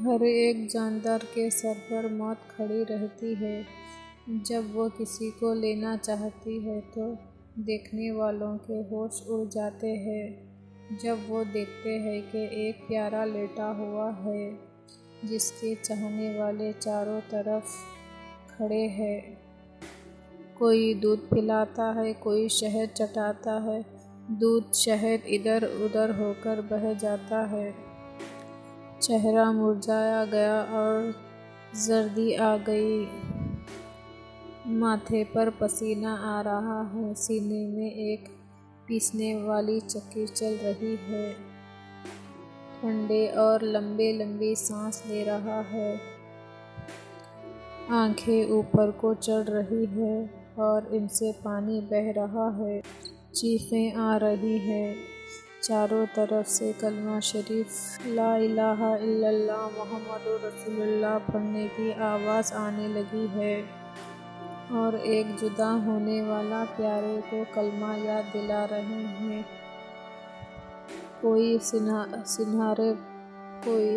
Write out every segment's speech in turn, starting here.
ہر ایک جاندار کے سر پر موت کھڑی رہتی ہے۔ جب وہ کسی کو لینا چاہتی ہے تو دیکھنے والوں کے ہوش اڑ جاتے ہیں جب وہ دیکھتے ہیں کہ ایک پیارا لیٹا ہوا ہے جس کے چاہنے والے چاروں طرف کھڑے ہیں۔ کوئی دودھ پلاتا ہے، کوئی شہد چٹاتا ہے، دودھ شہد ادھر ادھر ہو کر بہہ جاتا ہے۔ چہرہ مرجھایا گیا اور زردی آ گئی، ماتھے پر پسینہ آ رہا ہے، سینے میں ایک پیسنے والی چکی چل رہی ہے، ٹھنڈے اور لمبے لمبی سانس لے رہا ہے، آنکھیں اوپر کو چڑھ رہی ہیں اور ان سے پانی بہہ رہا ہے، چیخیں آ رہی ہیں، چاروں طرف سے کلمہ شریف لا الہ الا اللہ محمد رسول اللہ پڑھنے کی آواز آنے لگی ہے اور ایک جدا ہونے والا پیارے کو کلمہ یاد دلا رہے ہیں۔ کوئی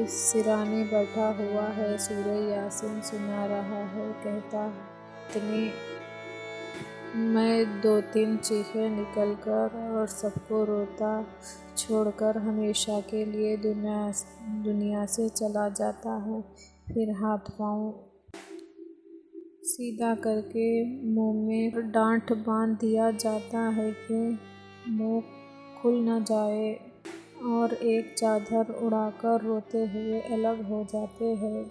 سرانے بیٹھا ہوا ہے، سورہ یاسین سنا رہا ہے، کہتا اتنے میں 2-3 چیخیں نکل کر اور سب کو روتا چھوڑ کر ہمیشہ کے لیے دنیا سے چلا جاتا ہے۔ پھر ہاتھ پاؤں سیدھا کر کے منہ میں ڈانٹ باندھ دیا جاتا ہے کہ منہ کھل نہ جائے، اور ایک چادر اڑا کر روتے ہوئے الگ ہو جاتے ہیں۔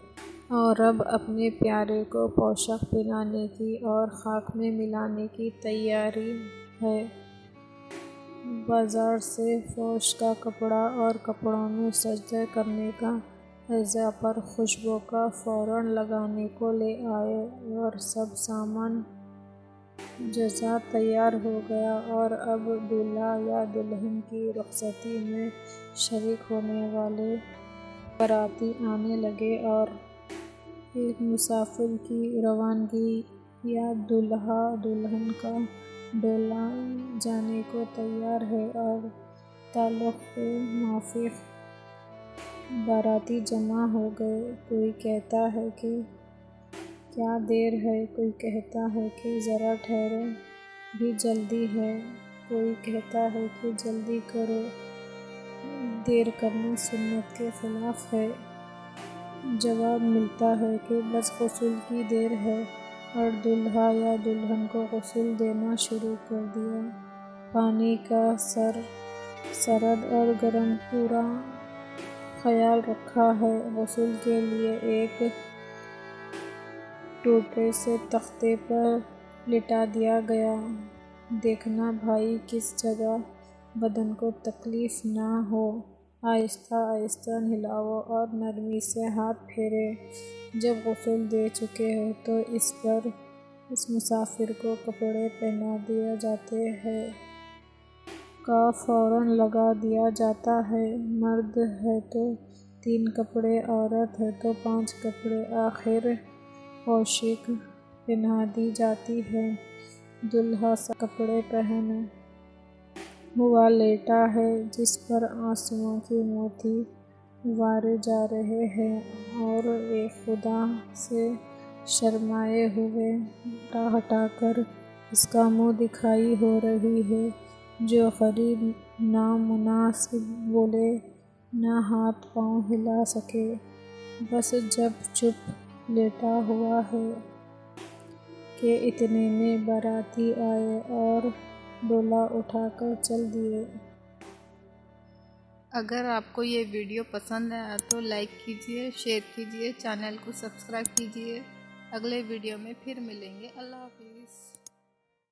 اور اب اپنے پیارے کو پوشاک پہنانے کی اور خاک میں ملانے کی تیاری ہے۔ بازار سے فوش کا کپڑا اور کپڑوں میں سجدہ کرنے کا اعضاء پر خوشبو کا فوراً لگانے کو لے آئے اور سب سامان جہاز تیار ہو گیا اور اب دولہا یا دلہن کی رخصتی میں شریک ہونے والے باراتی آنے لگے اور ایک مسافر کی روانگی یا دولہا دلہن کا ڈولہ جانے کو تیار ہے اور تعلق کے موافق باراتی جمع ہو گئے۔ کوئی کہتا ہے کہ کیا دیر ہے، کوئی کہتا ہے کہ ذرا ٹھہرو، ابھی جلدی ہے، کوئی کہتا ہے کہ جلدی کرو، دیر کرنا سنت کے خلاف ہے۔ جواب ملتا ہے کہ بس غسل کی دیر ہے اور دولہا یا دلہن کو غسل دینا شروع کر دیا۔ پانی کا سرد اور گرم پورا خیال رکھا ہے۔ غسل کے لیے ایک ٹوٹے سے تختے پر لٹا دیا گیا۔ دیکھنا بھائی کس جگہ بدن کو تکلیف نہ ہو، آہستہ آہستہ نہلاؤ اور نرمی سے ہاتھ پھیرو۔ جب غسل دے چکے ہو تو اس مسافر کو کپڑے پہنا دیے جاتے ہیں کا فوراً لگا دیا جاتا ہے۔ مرد ہے تو 3 کپڑے، عورت ہے تو 5 کپڑے، آخر پوشاک پہنا دی جاتی ہے۔ دولہا سب کپڑے پہنا ہوا لیٹا ہے، جس پر آنسوؤں کے موتی وارے جا رہے ہیں اور ایک خدا سے شرمائے ہوئے ہٹا ہٹا کر اس کا منہ دکھائی ہو رہی ہے، جو قریب نہ مناصب بولے نہ ہاتھ پاؤں ہلا سکے، بس جب چپ لیٹا ہوا ہے کہ اتنے میں باراتی آئے اور ڈولا اٹھا کر چل دیے۔ اگر آپ کو یہ ویڈیو پسند آیا تو لائک کیجیے، شیئر کیجیے، چینل کو سبسکرائب کیجیے۔ اگلے ویڈیو میں پھر ملیں گے۔ اللہ حافظ۔